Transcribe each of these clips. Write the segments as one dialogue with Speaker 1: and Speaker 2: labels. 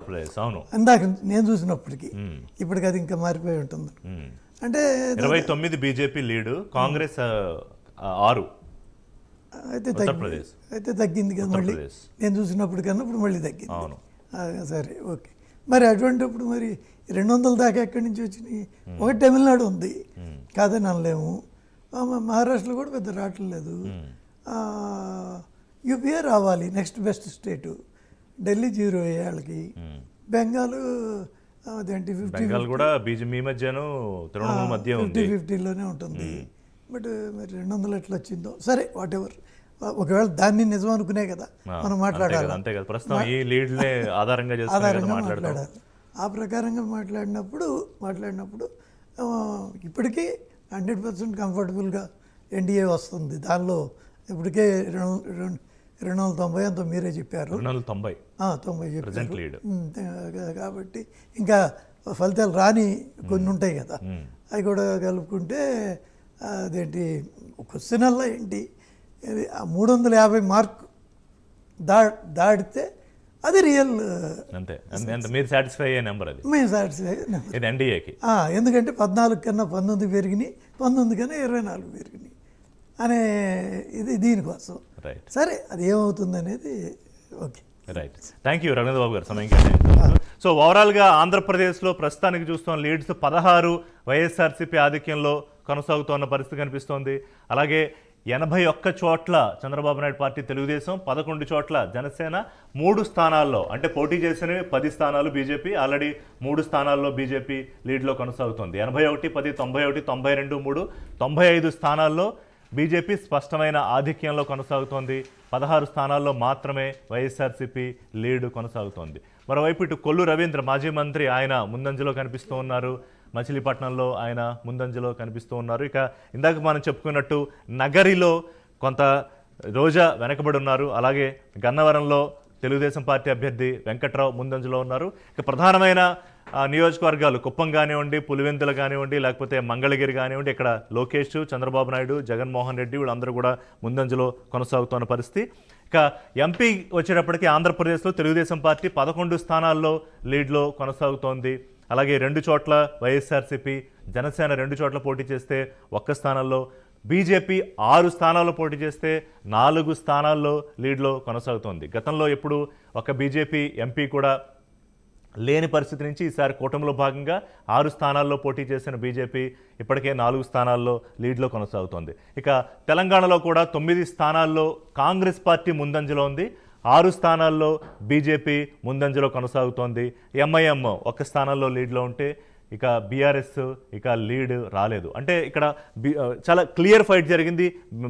Speaker 1: ఆంధ్రప్రదేశ్ అవును
Speaker 2: ఇందాక నేను చూసినప్పటికీ. ఇప్పటికి అది ఇంకా మారిపోయి ఉంటుంది. అంటే
Speaker 1: 29 బీజేపీ లీడు, కాంగ్రెస్ 6.
Speaker 2: అయితే తగ్గింది కదా మళ్ళీ, నేను చూసినప్పటికన్నా ఇప్పుడు మళ్ళీ తగ్గింది. సరే ఓకే. మరి అటువంటిప్పుడు మరి 200 దాకా ఎక్కడి నుంచి వచ్చినాయి? ఒకటి తమిళనాడు ఉంది కాదని అనలేము, మహారాష్ట్రలో కూడా పెద్ద రావట్లేదు. యూపీఏ రావాలి నెక్స్ట్ బెస్ట్ స్టేటు. ఢిల్లీ 0 వాళ్ళకి. బెంగాల్ అదేంటి 50-50లోనే ఉంటుంది. బట్ మరి 200 ఎట్లా వచ్చిందో సరే, వాట్ ఎవర్. ఒకవేళ దాన్ని నిజం అనుకునే కదా మనం మాట్లాడాలి, ఆధారంగా మాట్లాడాలి. ఆ ప్రకారంగా మాట్లాడినప్పుడు ఇప్పటికీ 100% కంఫర్టబుల్గా ఎన్డీఏ వస్తుంది. దానిలో ఇప్పటికే 290 అంత మీరే చెప్పారు, 90 చెప్పారు. కాబట్టి ఇంకా ఫలితాలు రాని కొన్ని ఉంటాయి కదా, అవి కూడా కలుపుకుంటే అదేంటి క్వశ్చన్ అలా ఏంటి 350 మార్క్ దాటితే అది రియల్.
Speaker 1: మీరు సాటిస్ఫై అయ్యే నెంబర్ అది.
Speaker 2: మేము సాటిస్ఫై
Speaker 1: ఎన్డీఏకి.
Speaker 2: ఎందుకంటే 14 కన్నా 19 పెరిగినాయి, 19 కన్నా 24 పెరిగినాయి అనే ఇది దీనికోసం. సరే అది ఏమవుతుంది అనేది okay.
Speaker 1: Right, thank you Ravindra Babu గారు సమయం కేటాయించారు. సో ఓవరాల్గా ఆంధ్రప్రదేశ్లో ప్రస్తుతానికి చూస్తున్న లీడ్స్ 16 వైఎస్ఆర్సీపీ ఆధిక్యంలో కొనసాగుతున్న పరిస్థితి కనిపిస్తోంది. అలాగే 81 చోట్ల చంద్రబాబు నాయుడు పార్టీ తెలుగుదేశం, 11 చోట్ల జనసేన, 3 స్థానాల్లో అంటే పోటీ చేసినవి 10 స్థానాలు బీజేపీ, ఆల్రెడీ 3 స్థానాల్లో బీజేపీ లీడ్లో కొనసాగుతోంది. 81, 10, 91, 92, 3, 95 స్థానాల్లో బీజేపీ స్పష్టమైన ఆధిక్యంలో కొనసాగుతోంది. 16 స్థానాల్లో మాత్రమే వైఎస్ఆర్సీపీ లీడ్ కొనసాగుతోంది. మరోవైపు ఇటు కొల్లు రవీంద్ర మాజీ మంత్రి, ఆయన ముందంజలో కనిపిస్తూ ఉన్నారు. మచిలీపట్నంలో ఆయన ముందంజలో కనిపిస్తూ ఉన్నారు. ఇక ఇందాక మనం చెప్పుకున్నట్టు నగరిలో కొంత రోజా వెనకబడి ఉన్నారు. అలాగే గన్నవరంలో తెలుగుదేశం పార్టీ అభ్యర్థి వెంకట్రావు ముందంజలో ఉన్నారు. ఇక ప్రధానమైన నియోజకవర్గాలు కుప్పం కానివ్వండి, పులివెందులు కానివ్వండి, లేకపోతే మంగళగిరి కానివ్వండి, ఇక్కడ లోకేష్, చంద్రబాబు నాయుడు, జగన్మోహన్ రెడ్డి వీళ్ళందరూ కూడా ముందంజలో కొనసాగుతున్న పరిస్థితి. ఇక ఎంపీ వచ్చేటప్పటికి ఆంధ్రప్రదేశ్లో తెలుగుదేశం పార్టీ 11 స్థానాల్లో లీడ్లో కొనసాగుతోంది. అలాగే 2 చోట్ల వైఎస్ఆర్సీపీ, జనసేన 2 చోట్ల పోటీ చేస్తే 1 స్థానంలో, బీజేపీ 6 స్థానాల్లో పోటీ చేస్తే 4 స్థానాల్లో లీడ్లో కొనసాగుతోంది. గతంలో ఎప్పుడు ఒక బీజేపీ ఎంపీ కూడా లేని పరిస్థితి నుంచి ఈసారి కూటమిలో భాగంగా 6 స్థానాల్లో పోటీ చేసిన బీజేపీ ఇప్పటికే 4 స్థానాల్లో లీడ్లో కొనసాగుతోంది. ఇక తెలంగాణలో కూడా 9 స్థానాల్లో కాంగ్రెస్ పార్టీ ముందంజలో ఉంది, 6 స్థానాల్లో బీజేపీ ముందంజలో కొనసాగుతోంది. ఎంఐఎం 1 స్థానంలో లీడ్లో ఉంటే ఇక బీఆర్ఎస్ ఇక లీడ్ రాలేదు. అంటే ఇక్కడ చాలా క్లియర్ ఫైట్ జరిగింది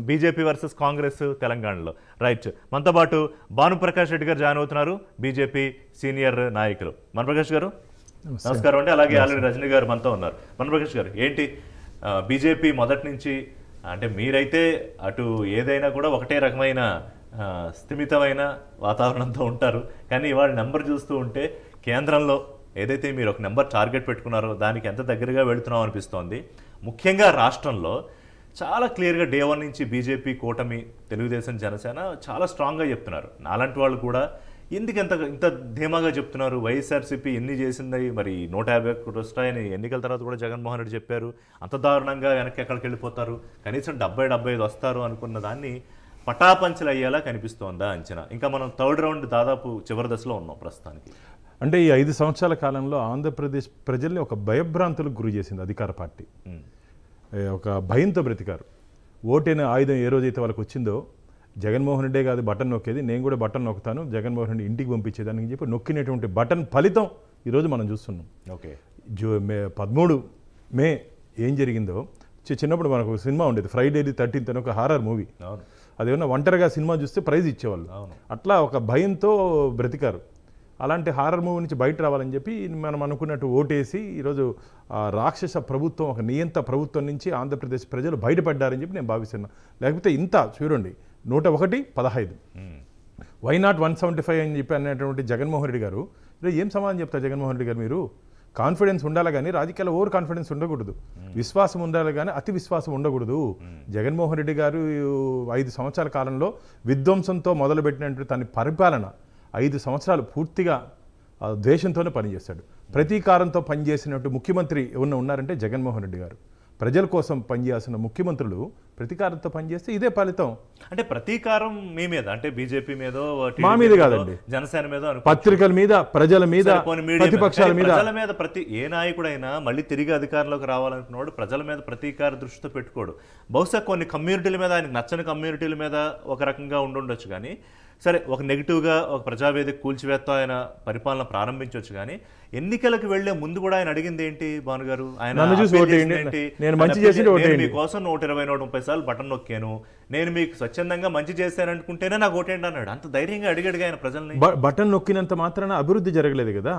Speaker 1: బీజేపీ వర్సెస్ కాంగ్రెస్ తెలంగాణలో. రైట్, మనతో పాటు భానుప్రకాష్ రెడ్డి గారు జాయిన్ అవుతున్నారు, బీజేపీ సీనియర్ నాయకులు. మనప్రకాష్ గారు నమస్కారం అండి. అలాగే ఆల్రెడీ రజనీ గారు మనతో ఉన్నారు. మనప్రకాష్ గారు, ఏంటి బీజేపీ మొదటి నుంచి అంటే మీరైతే అటు ఏదైనా కూడా ఒకటే రకమైన స్థిమితమైన వాతావరణంతో ఉంటారు, కానీ ఇవాళ నెంబర్ చూస్తూ ఉంటే కేంద్రంలో ఏదైతే మీరు ఒక నెంబర్ టార్గెట్ పెట్టుకున్నారో దానికి ఎంత దగ్గరగా వెళుతున్నాం అనిపిస్తోంది. ముఖ్యంగా రాష్ట్రంలో చాలా క్లియర్గా డే 1 నుంచి బీజేపీ కూటమి, తెలుగుదేశం, జనసేన చాలా స్ట్రాంగ్గా చెప్తున్నారు. నాలాంటి వాళ్ళు కూడా ఎందుకు ఇంత ధీమాగా చెప్తున్నారు? వైఎస్ఆర్సీపీ ఎన్ని చేసింది, మరి 150 వస్తాయని ఎన్నికల తర్వాత కూడా జగన్మోహన్ రెడ్డి చెప్పారు. అంత దారుణంగా వెనక్కి ఎక్కడికి వెళ్ళిపోతారు, కనీసం 70-75 వస్తారు అనుకున్న దాన్ని పటాపంచలు అయ్యేలా కనిపిస్తోందా అంచనా? ఇంకా మనం 3rd రౌండ్ దాదాపు చివరి దశలో ఉన్నాం ప్రస్తుతానికి.
Speaker 3: అంటే ఈ 5 సంవత్సరాల కాలంలో ఆంధ్రప్రదేశ్ ప్రజల్ని ఒక భయభ్రాంతులకు గురి చేసింది అధికార పార్టీ. ఒక భయంతో బ్రతికారు. ఓటైన ఆయుధం ఏ రోజైతే వాళ్ళకి వచ్చిందో, జగన్మోహన్ రెడ్డే కాదు బటన్ నొక్కేది, నేను కూడా బటన్ నొక్కుతాను, జగన్మోహన్ రెడ్డి ఇంటికి పంపించేదానికి చెప్పి నొక్కినటువంటి బటన్ ఫలితం ఈరోజు మనం చూస్తున్నాం.
Speaker 1: ఓకే,
Speaker 3: 13 మే ఏం జరిగిందో చిన్నప్పుడు మనకు ఒక సినిమా ఉండేది, ఫ్రైడే ది 13th అని, ఒక హారర్ మూవీ. అదేమన్నా ఒంటరిగా సినిమా చూస్తే ప్రైజ్ ఇచ్చేవాళ్ళు. అట్లా ఒక భయంతో బ్రతికారు. అలాంటి హారర్ మూవీ నుంచి బయట రావాలని చెప్పి మనం అనుకున్నట్టు ఓటేసి ఈరోజు రాక్షస ప్రభుత్వం, ఒక నియంత ప్రభుత్వం నుంచి ఆంధ్రప్రదేశ్ ప్రజలు బయటపడ్డారని చెప్పి నేను భావిస్తున్నాను. లేకపోతే ఇంత చూడండి, 101, 15, వై నాట్ 175 అని చెప్పి అనేటువంటి జగన్మోహన్ రెడ్డి గారు ఏం సమాధానం చెప్తారు? జగన్మోహన్ రెడ్డి గారు, మీరు కాన్ఫిడెన్స్ ఉండాలి కానీ రాజకీయాల్లో ఓవర్ కాన్ఫిడెన్స్ ఉండకూడదు, విశ్వాసం ఉండాలి కానీ అతి విశ్వాసం ఉండకూడదు. జగన్మోహన్ రెడ్డి గారు 5 సంవత్సరాల కాలంలో విధ్వంసంతో మొదలుపెట్టినటువంటి తన పరిపాలన 5 సంవత్సరాలు పూర్తిగా ద్వేషంతోనే పనిచేస్తాడు. ప్రతీకారంతో పనిచేసినట్టు ముఖ్యమంత్రి ఎవరన్నా ఉన్నారంటే జగన్మోహన్ రెడ్డి గారు. ప్రజల కోసం పనిచేయాల్సిన ముఖ్యమంత్రులు ప్రతీకారంతో పనిచేస్తే ఇదే ఫలితం.
Speaker 1: అంటే ప్రతీకారం మీ మీద, అంటే బీజేపీ మీదో
Speaker 3: మా మీద కాదండి,
Speaker 1: జనసేన మీద,
Speaker 3: పత్రికల మీద, ప్రజల మీద, ప్రతిపక్షాల మీద.
Speaker 1: ప్రజల మీద ఏ నాయకుడైనా మళ్ళీ తిరిగి అధికారంలోకి రావాలనుకున్నాడు ప్రజల మీద ప్రతీకార దృష్టితో పెట్టుకోడు. బహుశా కొన్ని కమ్యూనిటీల మీద, ఆయనకు నచ్చని కమ్యూనిటీల మీద ఒక రకంగా ఉండుండొచ్చు, కానీ సరే ఒక నెగిటివ్గా ఒక ప్రజావేదిక కూల్చివేత్తో ఆయన పరిపాలన ప్రారంభించవచ్చు. కానీ ఎన్నికలకు వెళ్లే ముందు కూడా ఆయన అడిగింది ఏంటి భానుగారు? ఆయన మీకోసం 120-130 సార్లు బటన్ నొక్కాను, నేను మీకు స్వచ్ఛందంగా మంచి చేశాననుకుంటేనే నాకు ఓటేంటి అన్నాడు. అంత ధైర్యంగా అడిగాడుగా ఆయన ప్రజల్ని.
Speaker 3: బటన్ నొక్కినంత మాత్రాన అభివృద్ధి జరగలేదు కదా.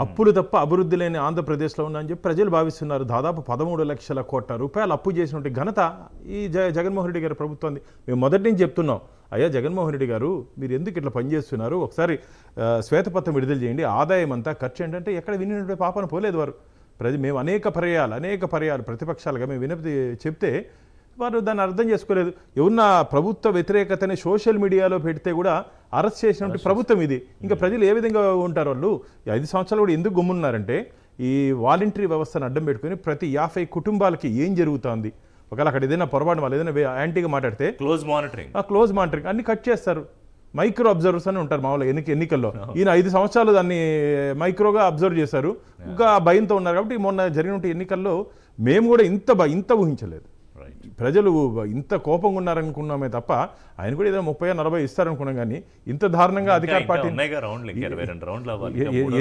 Speaker 3: అప్పులు తప్ప అభివృద్ధి లేని ఆంధ్రప్రదేశ్లో ఉందని చెప్పి ప్రజలు భావిస్తున్నారు. దాదాపు 13 లక్షల కోట్ల రూపాయలు అప్పు చేసినట్టు ఘనత ఈ జగన్మోహన్ రెడ్డి గారి ప్రభుత్వం. మేము మొదటి నుంచి చెప్తున్నాం, అయ్యా జగన్మోహన్ రెడ్డి గారు మీరు ఎందుకు ఇట్లా పనిచేస్తున్నారు, ఒకసారి శ్వేతపత్రం విడుదల చేయండి, ఆదాయం అంతా ఖర్చు ఏంటంటే ఎక్కడ వినినట్టు పాపన పోలేదు వారు. మేము అనేక పర్యాలు ప్రతిపక్షాలుగా మేము వినతి చెప్తే వారు దాన్ని అర్థం చేసుకోలేదు. ఎవరన్నా ప్రభుత్వ వ్యతిరేకతని సోషల్ మీడియాలో పెడితే కూడా అరెస్ట్ చేసినట్టు ప్రభుత్వం ఇది. ఇంకా ప్రజలు ఏ విధంగా ఉంటారు? వాళ్ళు 5 సంవత్సరాలు కూడా ఎందుకు గమ్మున్నారంటే ఈ వాలంటరీ వ్యవస్థను అడ్డం పెట్టుకుని ప్రతి 50 కుటుంబాలకి ఏం జరుగుతుంది, ఒకవేళ అక్కడ ఏదైనా పొరపాటు వాళ్ళు ఏదైనా యాంటీగా మాట్లాడితే క్లోజ్ మానిటరింగ్ అన్ని కట్ చేస్తారు. మైక్రో అబ్జర్వర్స్ అని ఉంటారు మామూలుగా ఎన్నికల్లో. ఈయన 5 సంవత్సరాలు దాన్ని మైక్రోగా అబ్జర్వ్ చేశారు. ఇంకా భయంతో ఉన్నారు కాబట్టి మొన్న జరిగిన ఎన్నికల్లో మేము కూడా ఇంత ఊహించలేదు. ప్రజలు ఇంత కోపంగా ఉన్నారనుకున్నామే తప్ప ఆయన కూడా ఏదో 30-40 ఇస్తారనుకున్నాం, కానీ ఇంత దారుణంగా అధికార పార్టీ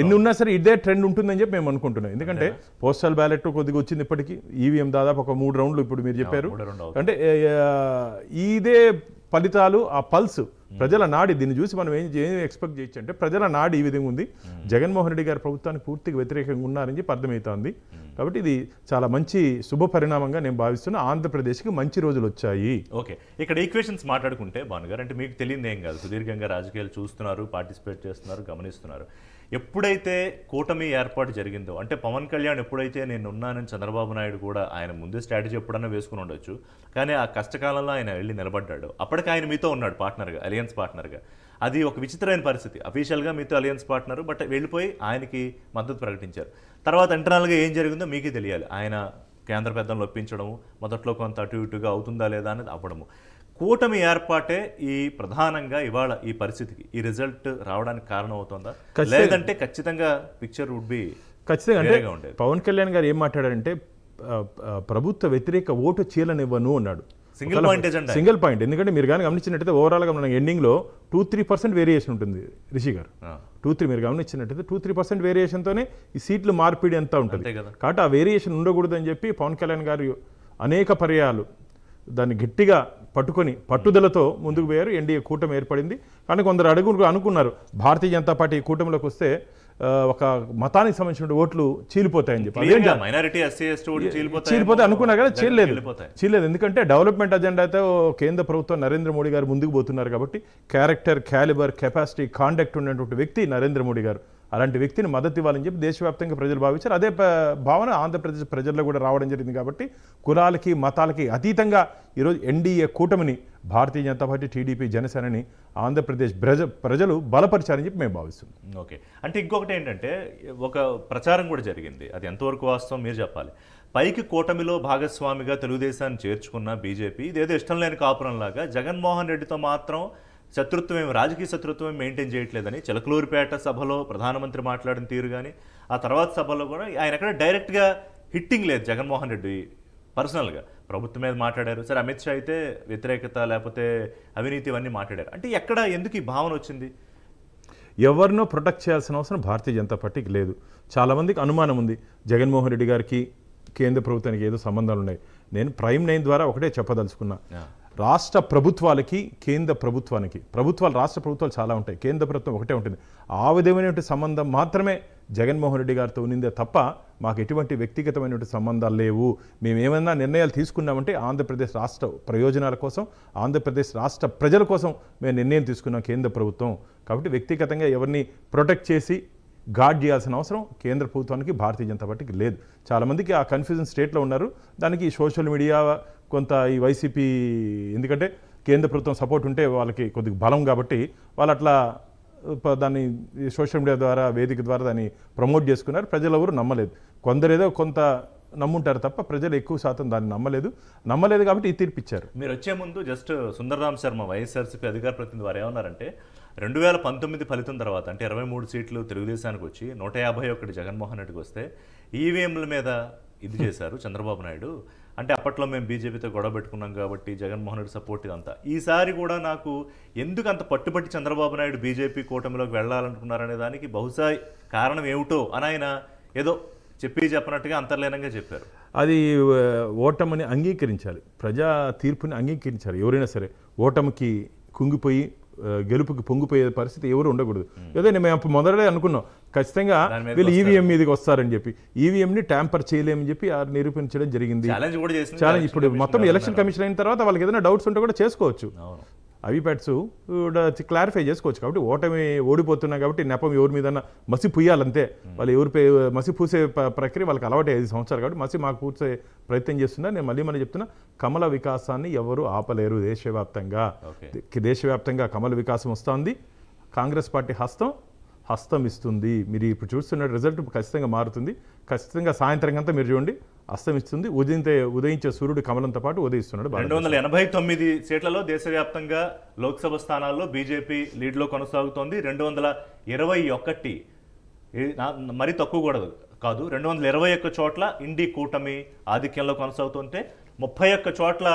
Speaker 3: ఎన్ని ఉన్నా సరే ఇదే ట్రెండ్ ఉంటుందని చెప్పి మేము అనుకుంటున్నాం. ఎందుకంటే పోస్టల్ బ్యాలెట్ కొద్దిగా వచ్చింది, ఇప్పటికీ ఈవీఎం దాదాపు ఒక 3 రౌండ్లు ఇప్పుడు మీరు చెప్పారు. అంటే ఇదే ఫలితాలు, ఆ పల్స్ ప్రజల నాడి. దీన్ని చూసి మనం ఏం ఎక్స్పెక్ట్ చేయొచ్చు అంటే ప్రజల నాడి ఈ విధంగా ఉంది. జగన్మోహన్ రెడ్డి గారి ప్రభుత్వానికి పూర్తిగా వ్యతిరేకంగా ఉన్నారని చెప్పి అర్థమవుతోంది. కాబట్టి ఇది చాలా మంచి శుభ పరిణామంగా నేను భావిస్తున్నా. ఆంధ్రప్రదేశ్కి మంచి రోజులు వచ్చాయి.
Speaker 1: ఓకే, ఇక్కడ ఈక్వేషన్స్ మాట్లాడుకుంటే భానుగారు, అంటే మీకు తెలియదు ఏం కాదు, సుదీర్ఘంగా రాజకీయాలు చూస్తున్నారు, పార్టిసిపేట్ చేస్తున్నారు, గమనిస్తున్నారు. ఎప్పుడైతే కూటమి ఏర్పాటు జరిగిందో, అంటే పవన్ కళ్యాణ్ ఎప్పుడైతే నేను ఉన్నానని చంద్రబాబు నాయుడు కూడా ఆయన ముందే స్ట్రాటజీ ఎప్పుడన్నా వేసుకుని ఉండొచ్చు, కానీ ఆ కష్టకాలంలో ఆయన వెళ్ళి నిలబడ్డాడు. అప్పటికి ఆయన మీతో ఉన్నాడు పార్ట్నర్గా, అలయన్స్ పార్ట్నర్గా. అది ఒక విచిత్రమైన పరిస్థితి. అఫీషియల్గా మీతో అలయన్స్ పార్ట్నర్, బట్ వెళ్ళిపోయి ఆయనకి మద్దతు ప్రకటించారు. తర్వాత ఇంటర్నల్గా ఏం జరిగిందో మీకే తెలియాలి. ఆయన కేంద్ర పెద్దలను ఒప్పించడము, మొదట్లో కొంత అటు ఇటుగా అవుతుందా లేదా అనేది అవ్వడము. కూటమి ఏర్పాటే ఈ ప్రధానంగా ఇవాళ ఈ పరిస్థితికి, ఈ రిజల్ట్ రావడానికి కారణం అవుతుందా, లేదంటే ఖచ్చితంగా పిక్చర్ వుడ్ బి
Speaker 3: ఖచ్చితంగా అంటే పవన్ కళ్యాణ్ గారు ఏం మాట్లాడారంటే ప్రభుత్వ వ్యతిరేక ఓటు చీలనివ్వను అన్నాడు. Single point. ఎందుకంటే మీరు కానీ గమనించినట్టయితే ఓవరాల్గా మన ఎండింగ్లో 2-3% వేరియేషన్ ఉంటుంది రిషి గారు. 2-3 మీరు గమనించినట్టయితే 2-3% వేరియేషన్తోనే ఈ సీట్లు మార్పిడి అంతా ఉంటుంది. కాబట్టి ఆ వేరియేషన్ ఉండకూడదని చెప్పి పవన్ కళ్యాణ్ గారు అనేక పర్యాలు దాన్ని గట్టిగా పట్టుకొని పట్టుదలతో ముందుకు పోయారు. ఎన్డీఏ కూటమి ఏర్పడింది. కానీ కొందరు అనుకున్నారు భారతీయ జనతా పార్టీ కూటమిలోకి వస్తే ఒక మతానికి సంబంధించిన ఓట్లు చీలిపోతాయని చెప్పి చీలిపోతే అనుకున్నారు కదా, చీలలేదు. ఎందుకంటే డెవలప్మెంట్ అజెండాతో కేంద్ర ప్రభుత్వం నరేంద్ర మోడీ గారు ముందుకు పోతున్నారు కాబట్టి క్యారెక్టర్, క్యాలిబర్, కెపాసిటీ, కాండక్ట్ ఉన్నటువంటి వ్యక్తి నరేంద్ర మోడీ గారు. అలాంటి వ్యక్తిని మద్దతు ఇవ్వాలని చెప్పి దేశవ్యాప్తంగా ప్రజలు భావించారు. అదే భావన ఆంధ్రప్రదేశ్ ప్రజల్లో కూడా రావడం జరిగింది. కాబట్టి కులాలకి మతాలకి అతీతంగా ఈరోజు ఎన్డీఏ కూటమిని భారతీయ జనతా పార్టీ, టీడీపీ, జనసేనని ఆంధ్రప్రదేశ్ ప్రజలు బలపరిచారని చెప్పి మేము భావిస్తున్నాం.
Speaker 1: ఓకే, అంటే ఇంకొకటి ఏంటంటే ఒక ప్రచారం కూడా జరిగింది, అది ఎంతవరకు వాస్తవం మీరు చెప్పాలి. పైకి కూటమిలో భాగస్వామిగా తెలుగుదేశాన్ని చేర్చుకున్న బీజేపీ ఇదేదో ఇష్టం లేని కాపురంలాగా జగన్మోహన్ రెడ్డితో మాత్రం రాజకీయ శత్రుత్వం మెయింటైన్ చేయట్లేదని చిలకలూరిపేట సభలో ప్రధానమంత్రి మాట్లాడిన తీరు కానీ, ఆ తర్వాత సభలో కూడా ఆయన ఎక్కడ డైరెక్ట్గా హిట్టింగ్ లేదు. జగన్మోహన్ రెడ్డి పర్సనల్గా ప్రభుత్వం మీద మాట్లాడారు. సరే, అమిత్ షా అయితే వ్యతిరేకత లేకపోతే అవినీతి ఇవన్నీ మాట్లాడారు. అంటే ఎక్కడ ఎందుకు ఈ భావన వచ్చింది?
Speaker 3: ఎవరినో ప్రొటెక్ట్ చేయాల్సిన అవసరం భారతీయ జనతా పార్టీకి లేదు. చాలామందికి అనుమానం ఉంది జగన్మోహన్ రెడ్డి గారికి కేంద్ర ప్రభుత్వానికి ఏదో సంబంధాలు ఉన్నాయి. నేను ప్రైమ్ 9 ద్వారా ఒకటే చెప్పదలుచుకున్నా, రాష్ట్ర ప్రభుత్వాలకి కేంద్ర ప్రభుత్వానికి, రాష్ట్ర ప్రభుత్వాలు చాలా ఉంటాయి, కేంద్ర ప్రభుత్వం ఒకటే ఉంటుంది. ఆ విధమైనటువంటి సంబంధం మాత్రమే జగన్మోహన్ రెడ్డి గారితో ఉన్నిందే తప్ప మాకు ఎటువంటి వ్యక్తిగతమైనటువంటి సంబంధాలు లేవు. మేము ఏమైనా నిర్ణయాలు తీసుకున్నామంటే ఆంధ్రప్రదేశ్ రాష్ట్ర ప్రయోజనాల కోసం, ఆంధ్రప్రదేశ్ రాష్ట్ర ప్రజల కోసం మేము నిర్ణయం తీసుకున్నాం కేంద్ర ప్రభుత్వం. కాబట్టి వ్యక్తిగతంగా ఎవరిని ప్రొటెక్ట్ చేసి గార్డ్ చేయాల్సిన అవసరం కేంద్ర ప్రభుత్వానికి, భారతీయ జనతా పార్టీకి లేదు. చాలామందికి ఆ కన్ఫ్యూజన్ స్టేట్లో ఉన్నారు. దానికి సోషల్ మీడియా, కొంత ఈ వైసీపీ, ఎందుకంటే కేంద్ర ప్రభుత్వం సపోర్ట్ ఉంటే వాళ్ళకి కొద్దిగా బలం కాబట్టి వాళ్ళు అట్లా దాన్ని సోషల్ మీడియా ద్వారా వేదిక ద్వారా దాన్ని ప్రమోట్ చేసుకున్నారు. ప్రజలు ఎవరు నమ్మలేదు. కొందరేదో కొంత నమ్ముంటారు తప్ప ప్రజలు ఎక్కువ శాతం దాన్ని నమ్మలేదు కాబట్టి ఈ తీర్పు ఇచ్చారు.
Speaker 1: మీరు వచ్చే ముందు జస్ట్ సుందరరామ్ శర్మ వైఎస్ఆర్సీపీ అధికార ప్రతినిధి వారు ఏమన్నారంటే 2019 ఫలితం తర్వాత అంటే 23 సీట్లు తెలుగుదేశానికి వచ్చి 151 జగన్మోహన్ రెడ్డికి వస్తే ఈవీఎంల మీద ఇది చేశారు చంద్రబాబు నాయుడు. అంటే అప్పట్లో మేము బీజేపీతో గొడవ పెట్టుకున్నాం కాబట్టి జగన్మోహన్ రెడ్డి సపోర్ట్ ఇదంతా. ఈసారి కూడా నాకు ఎందుకు అంత పట్టుబట్టి చంద్రబాబు నాయుడు బీజేపీ కూటమిలోకి వెళ్ళాలనుకున్నారనే దానికి బహుశా కారణం ఏమిటో అని ఆయన ఏదో చెప్పినట్టుగా అంతర్లీనంగా చెప్పారు.
Speaker 3: అది ఓటమిని అంగీకరించాలి, ప్రజా తీర్పుని అంగీకరించాలి. ఎవరైనా సరే ఓటమికి కుంగిపోయి గెలుపుకి పొంగిపోయే పరిస్థితి ఎవరు ఉండకూడదు. ఏదో మేము మొదలే అనుకున్నాం ఖచ్చితంగా వీళ్ళు ఈవీఎం మీదకి వస్తారని చెప్పి, ఈవీఎంని ట్యాంపర్ చేయలేమని చెప్పి నిరూపించడం జరిగింది. ఛాలెంజ్ ఇప్పుడు మొత్తం ఎలక్షన్ కమిషన్ అయిన తర్వాత వాళ్ళకి ఏదైనా డౌట్స్ ఉంటే కూడా చేసుకోవచ్చు, ఐవీప్యాట్స్ క్లారిఫై చేసుకోవచ్చు. కాబట్టి ఓడిపోతున్నాం కాబట్టి నెపం ఎవరి మీద మసి పూయాలంతే. వాళ్ళు మసి పూసే ప్రక్రియ వాళ్ళకి అలవాటు 5 సంవత్సరాలు కాబట్టి మసి మాకు పూసే ప్రయత్నం చేస్తున్నా. నేను మళ్ళీ చెప్తున్నా, కమల వికాసాన్ని ఎవరు ఆపలేరు. దేశవ్యాప్తంగా కమల వికాసం వస్తుంది. కాంగ్రెస్ పార్టీ హస్తం ఇస్తుంది. మీరు ఇప్పుడు చూస్తున్న రిజల్ట్ ఖచ్చితంగా మారుతుంది. ఖచ్చితంగా సాయంత్రం అంతా మీరు చూడండి అస్తమిస్తుంది. ఉదయించే సూర్యుడు కమలంతో పాటు ఉదయిస్తున్నాడు.
Speaker 1: 289 సీట్లలో దేశవ్యాప్తంగా లోక్సభ స్థానాల్లో బీజేపీ లీడ్లో కొనసాగుతోంది. 221 మరీ తక్కువ కూడా కాదు, 221 చోట్ల ఇండి కూటమి ఆధిక్యంలో కొనసాగుతుంటే 31 చోట్ల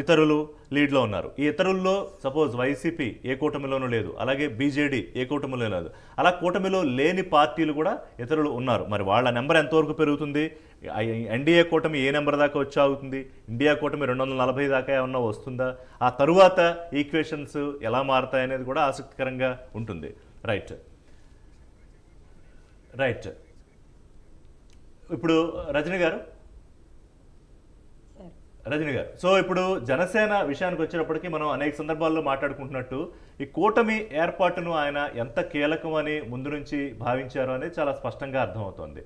Speaker 1: ఇతరులు లీడ్లో ఉన్నారు. ఈ ఇతరుల్లో సపోజ్ వైసీపీ ఏ కూటమిలోనూ లేదు, అలాగే బీజేడీ ఏ కూటమిలో లేదు. అలా కూటమిలో లేని పార్టీలు కూడా ఇతరులు ఉన్నారు. మరి వాళ్ళ నెంబర్ ఎంతవరకు పెరుగుతుంది? ఎన్డీఏ కూటమి ఏ నెంబర్ దాకా వచ్చాగుతుంది? ఇండియా కూటమి 240 దాకా ఏమన్నా వస్తుందా? ఆ తరువాత ఈక్వేషన్స్ ఎలా మారుతాయనేది కూడా ఆసక్తికరంగా ఉంటుంది. రైట్. ఇప్పుడు రజనీ గారు, సో ఇప్పుడు జనసేన విషయానికి వచ్చేటప్పటికి మనం అనేక సందర్భాల్లో మాట్లాడుకుంటున్నట్టు ఈ కూటమి ఏర్పాటును ఆయన ఎంత కీలకమని ముందు నుంచి భావించారో అనేది చాలా స్పష్టంగా అర్థమవుతోంది.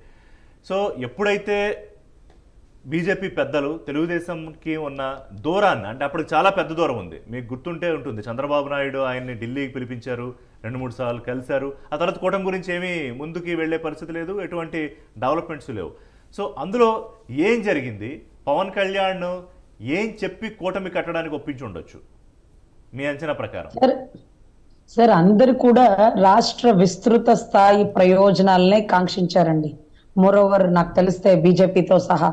Speaker 1: సో ఎప్పుడైతే బీజేపీ పెద్దలు తెలుగుదేశంకి ఉన్న దూరాన్ని, అంటే అప్పుడు చాలా పెద్ద దూరం ఉంది, మీకు గుర్తుంటే ఉంటుంది, చంద్రబాబు నాయుడు ఆయన్ని ఢిల్లీకి పిలిపించారు, 2-3 సార్లు కలిశారు. ఆ తర్వాత కూటమి గురించి ఏమీ ముందుకి వెళ్లే పరిస్థితి లేదు, ఎటువంటి డెవలప్మెంట్స్ లేవు. సో అందులో ఏం జరిగింది? పవన్ కళ్యాణ్ ఏం చెప్పి కూటమి కట్టడానికి ఒప్పించి ఉండొచ్చు మీ అంచనా ప్రకారం?
Speaker 4: సార్ అందరు కూడా రాష్ట్ర విస్తృత స్థాయి ప్రయోజనాలనే కాంక్షించారండి. మోరోవర్ నాకు తెలిస్తే బీజేపీతో సహా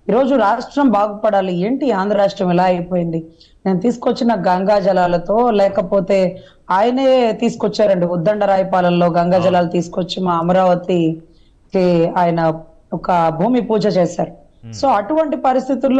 Speaker 4: ఈరోజు రాష్ట్రం బాగుపడాలి. ఏంటి ఆంధ్ర రాష్ట్రం ఎలా అయిపోయింది? నేను తీసుకొచ్చిన గంగా జలాలతో, లేకపోతే ఆయనే తీసుకొచ్చారండి ఉద్దండరాయపాలెంలో గంగా జలాలు తీసుకొచ్చి మా అమరావతికి ఆయన ఒక భూమి పూజ చేశారు. సో అటువంటి పరిస్థితుల్లో